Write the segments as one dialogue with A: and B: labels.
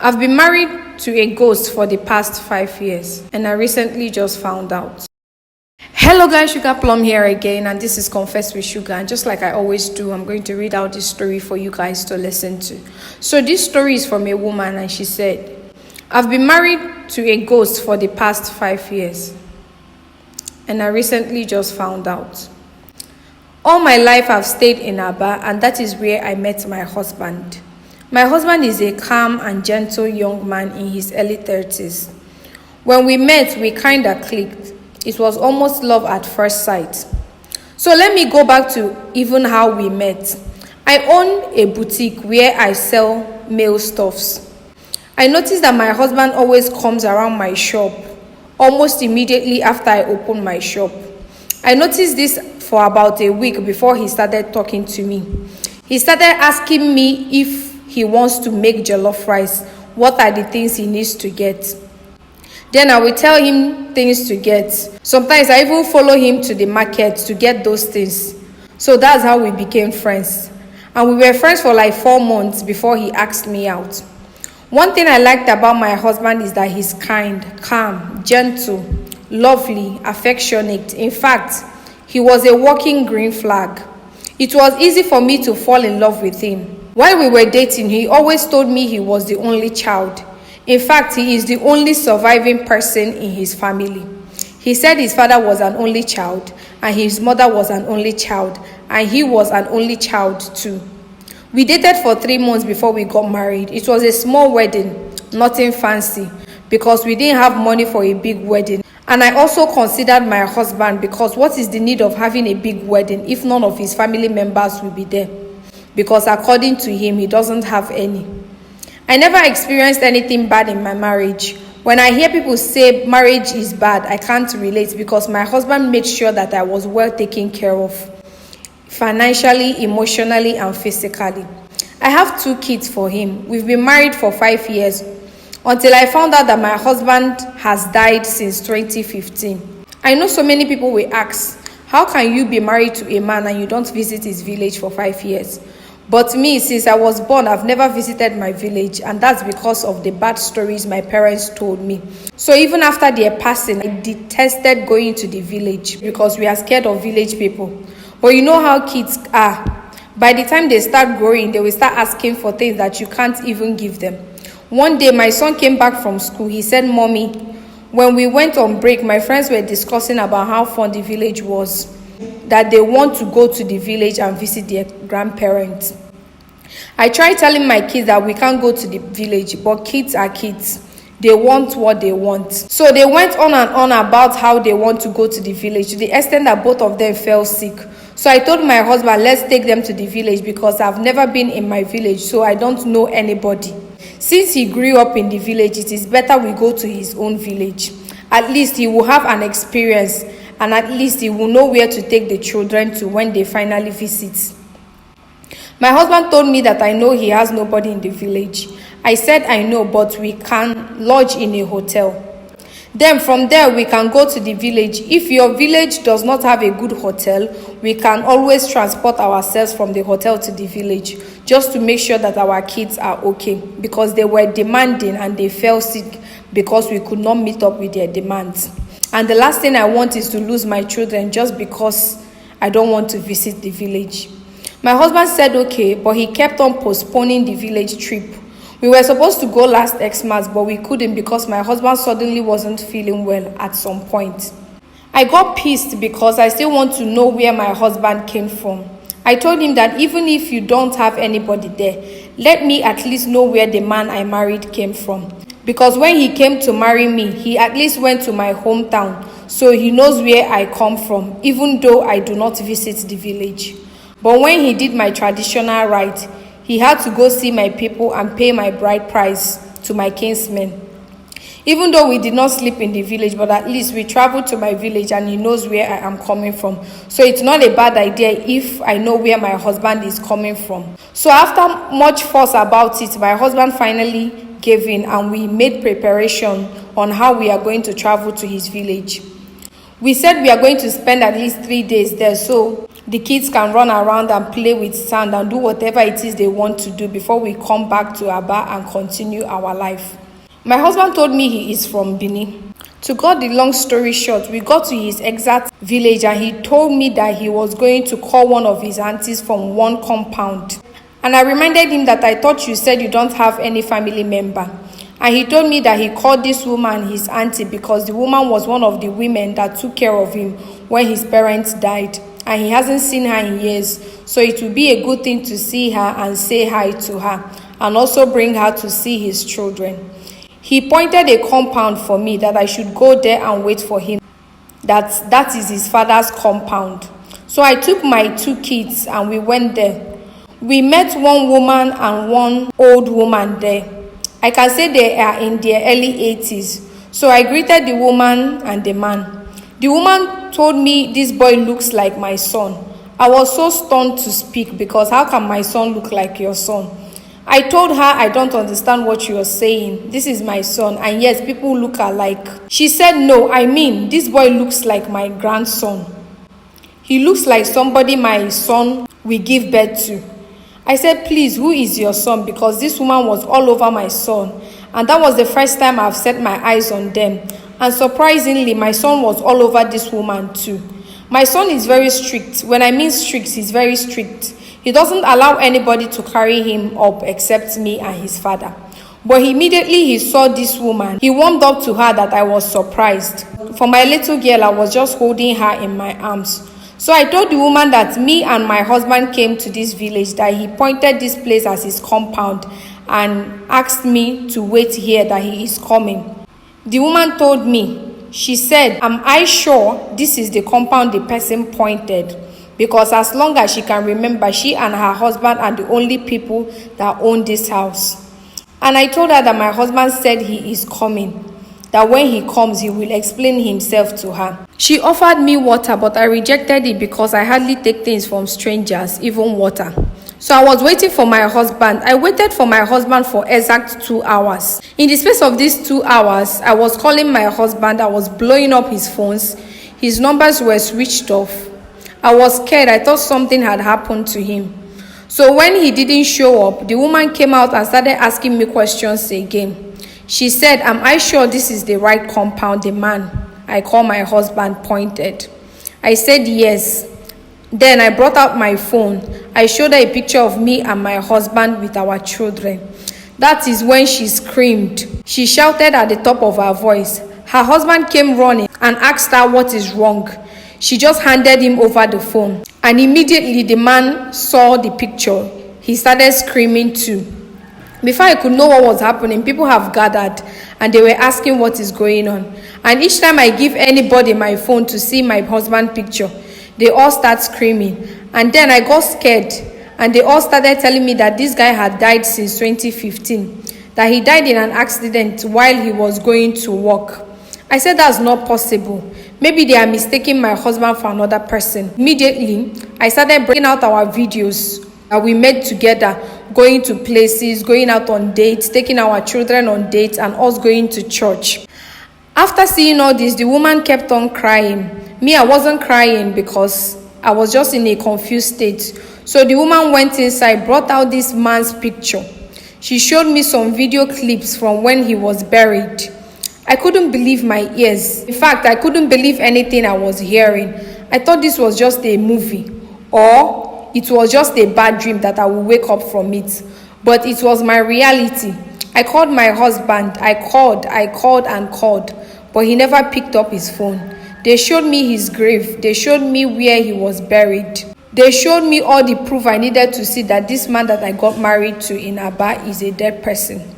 A: I've been married to a ghost for the past 5 years, and I recently just found out. Hello guys, Sugar Plum here again, and this is Confess with Sugar. And just like I always do, I'm going to read out this story for you guys to listen to. So this story is from a woman, and she said, I've been married to a ghost for the past 5 years, and I recently just found out. All my life I've stayed in Aba, and that is where I met my husband. My husband is a calm and gentle young man in his early 30s. When we met, we kinda clicked. It was almost love at first sight. So let me go back to even how we met. I own a boutique where I sell male stuffs. I noticed that my husband always comes around my shop almost immediately after I open my shop. I noticed this for about a week before he started talking to me. He started asking me if he wants to make jollof rice, what are the things he needs to get. Then I will tell him things to get. Sometimes I even follow him to the market to get those things. So that's how we became friends. And we were friends for like 4 months before he asked me out. One thing I liked about my husband is that he's kind, calm, gentle, lovely, affectionate. In fact, he was a walking green flag. It was easy for me to fall in love with him. While we were dating, he always told me he was the only child. In fact, he is the only surviving person in his family. He said his father was an only child, and his mother was an only child, and he was an only child too. We dated for 3 months before we got married. It was a small wedding, nothing fancy, because we didn't have money for a big wedding. And I also considered my husband, because what is the need of having a big wedding if none of his family members will be there? Because according to him, he doesn't have any. I never experienced anything bad in my marriage. When I hear people say marriage is bad, I can't relate because my husband made sure that I was well taken care of, financially, emotionally, and physically. I have 2 kids for him. We've been married for 5 years until I found out that my husband has died since 2015. I know so many people will ask, how can you be married to a man and you don't visit his village for 5 years? But me, since I was born, I've never visited my village, and that's because of the bad stories my parents told me. So even after their passing, I detested going to the village because we are scared of village people. But you know how kids are. By the time they start growing, they will start asking for things that you can't even give them. One day, my son came back from school. He said, Mommy, when we went on break, my friends were discussing about how fun the village was, that they want to go to the village and visit their grandparents. I tried telling my kids that we can't go to the village, but kids are kids. They want what they want. So they went on and on about how they want to go to the village, to the extent that both of them fell sick. So I told my husband, let's take them to the village because I've never been in my village, so I don't know anybody. Since he grew up in the village, it is better we go to his own village. At least he will have an experience, and at least he will know where to take the children to when they finally visit. My husband told me that I know he has nobody in the village. I said I know, but we can lodge in a hotel. Then from there, we can go to the village. If your village does not have a good hotel, we can always transport ourselves from the hotel to the village, just to make sure that our kids are okay, because they were demanding and they fell sick because we could not meet up with their demands. And the last thing I want is to lose my children just because I don't want to visit the village. My husband said okay, but he kept on postponing the village trip. We were supposed to go last Xmas, but we couldn't because my husband suddenly wasn't feeling well at some point. I got pissed because I still want to know where my husband came from. I told him that even if you don't have anybody there, let me at least know where the man I married came from. Because when he came to marry me, he at least went to my hometown, so he knows where I come from, even though I do not visit the village. But when he did my traditional rite, he had to go see my people and pay my bride price to my kinsmen. Even though we did not sleep in the village, but at least we traveled to my village and he knows where I am coming from. So it's not a bad idea if I know where my husband is coming from. So after much fuss about it, my husband finally gave in and we made preparation on how we are going to travel to his village. We said we are going to spend at least 3 days there, so the kids can run around and play with sand and do whatever it is they want to do before we come back to Aba and continue our life. My husband told me he is from Benin. To cut the long story short, we got to his exact village and he told me that he was going to call one of his aunties from one compound. And I reminded him that I thought you said you don't have any family member. And he told me that he called this woman his auntie because the woman was one of the women that took care of him when his parents died. And he hasn't seen her in years. So it would be a good thing to see her and say hi to her. And also bring her to see his children. He pointed a compound for me that I should go there and wait for him. That is his father's compound. So I took my 2 kids and we went there. We met one woman and one old woman there. I can say they are in their early 80s. So I greeted the woman and the man. The woman told me this boy looks like my son. I was so stunned to speak because how can my son look like your son? I told her I don't understand what you are saying. This is my son, and yes, people look alike. She said, no, I mean, this boy looks like my grandson. He looks like somebody my son will give birth to. I said, please, who is your son? Because this woman was all over my son, and that was the first time I've set my eyes on them. And surprisingly, my son was all over this woman too. My son is very strict. When I mean strict, he's very strict. He doesn't allow anybody to carry him up except me and his father. But immediately he saw this woman, he warmed up to her that I was surprised. For my little girl, I was just holding her in my arms. So I told the woman that me and my husband came to this village, that he pointed this place as his compound and asked me to wait here, that he is coming. The woman told me, she said, am I sure this is the compound the person pointed? Because as long as she can remember, she and her husband are the only people that own this house. And I told her that my husband said he is coming, that when he comes, he will explain himself to her. She offered me water, but I rejected it because I hardly take things from strangers, even water. So I was waiting for my husband. I waited for my husband for exact 2 hours. In the space of these 2 hours, I was calling my husband. I was blowing up his phones. His numbers were switched off. I was scared. I thought something had happened to him. So when he didn't show up, the woman came out and started asking me questions again. She said, am I sure this is the right compound the man I call my husband pointed? I said yes. Then I brought out my phone. I showed her a picture of me and my husband with our children. That is when she screamed. She shouted at the top of her voice. Her husband came running and asked her what is wrong. She just handed him over the phone. And immediately the man saw the picture. He started screaming too. Before I could know what was happening, people have gathered and they were asking what is going on. And each time I give anybody my phone to see my husband's picture, they all start screaming. And then I got scared and they all started telling me that this guy had died since 2015. That he died in an accident while he was going to work. I said that's not possible. Maybe they are mistaking my husband for another person. Immediately, I started breaking out our videos that we made together, going to places, going out on dates, taking our children on dates, and us going to church. After seeing all this, the woman kept on crying. Me, I wasn't crying because I was just in a confused state. So the woman went inside, brought out this man's picture. She showed me some video clips from when he was buried. I couldn't believe my ears. In fact, I couldn't believe anything I was hearing. I thought this was just a movie, or it was just a bad dream that I would wake up from it. But it was my reality. I called my husband. I called, but he never picked up his phone. They showed me his grave. They showed me where he was buried. They showed me all the proof I needed to see that this man that I got married to in Aba is a dead person.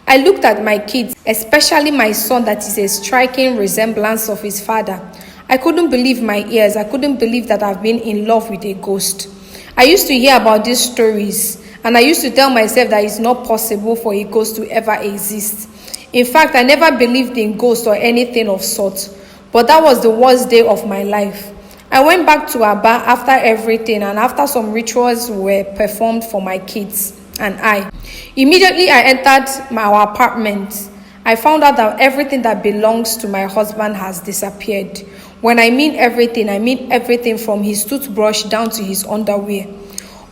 A: I looked at my kids, especially my son that is a striking resemblance of his father. I couldn't believe my ears. I couldn't believe that I've been in love with a ghost. I used to hear about these stories, and I used to tell myself that it's not possible for a ghost to ever exist. In fact, I never believed in ghosts or anything of sort. But that was the worst day of my life. I went back to Aba after everything and after some rituals were performed for my kids and I. Immediately I entered our apartment. I found out that everything that belongs to my husband has disappeared. When I mean everything from his toothbrush down to his underwear.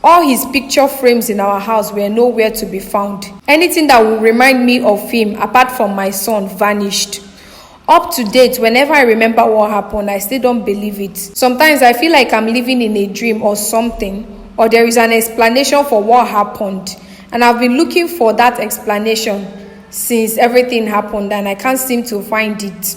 A: All his picture frames in our house were nowhere to be found. Anything that would remind me of him, apart from my son, vanished. Up to date, whenever I remember what happened, I still don't believe it. Sometimes I feel like I'm living in a dream or something, or there is an explanation for what happened. And I've been looking for that explanation since everything happened, and I can't seem to find it.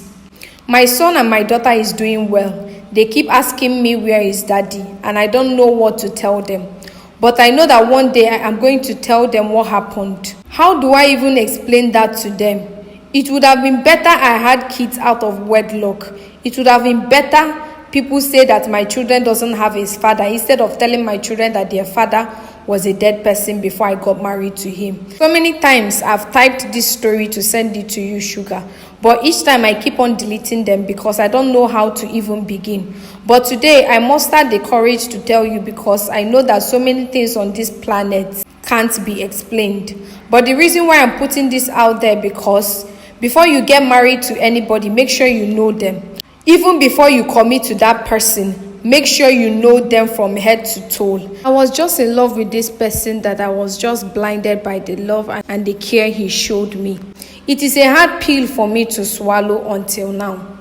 A: My son and my daughter is doing well. They keep asking me where is daddy, and I don't know what to tell them. But I know that one day I am going to tell them what happened. How do I even explain that to them? It would have been better I had kids out of wedlock. It would have been better people say that my children doesn't have his father instead of telling my children that their father was a dead person before I got married to him. So many times I've typed this story to send it to you, Sugar. But each time I keep on deleting them because I don't know how to even begin. But today I mustered the courage to tell you because I know that so many things on this planet can't be explained. But the reason why I'm putting this out there because before you get married to anybody, make sure you know them. Even before you commit to that person, make sure you know them from head to toe. I was just in love with this person that I was just blinded by the love and the care he showed me. It is a hard pill for me to swallow until now.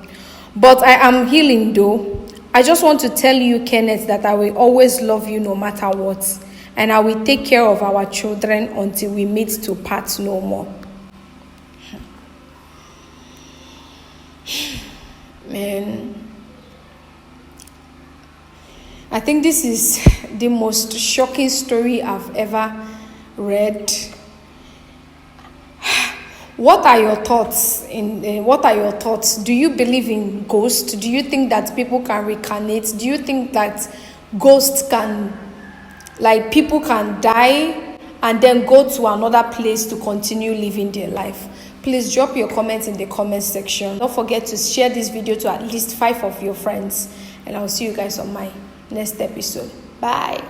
A: But I am healing though. I just want to tell you, Kenneth, that I will always love you no matter what. And I will take care of our children until we meet to part no more. Man, I think this is the most shocking story I've ever read. What are your thoughts? Do you believe in ghosts? Do you think that people can reincarnate? Do you think that ghosts can, like, people can die and then go to another place to continue living their life? Please drop your comments in the comment section. Don't forget to share this video to at least 5 of your friends. And I'll see you guys on my next episode. Bye.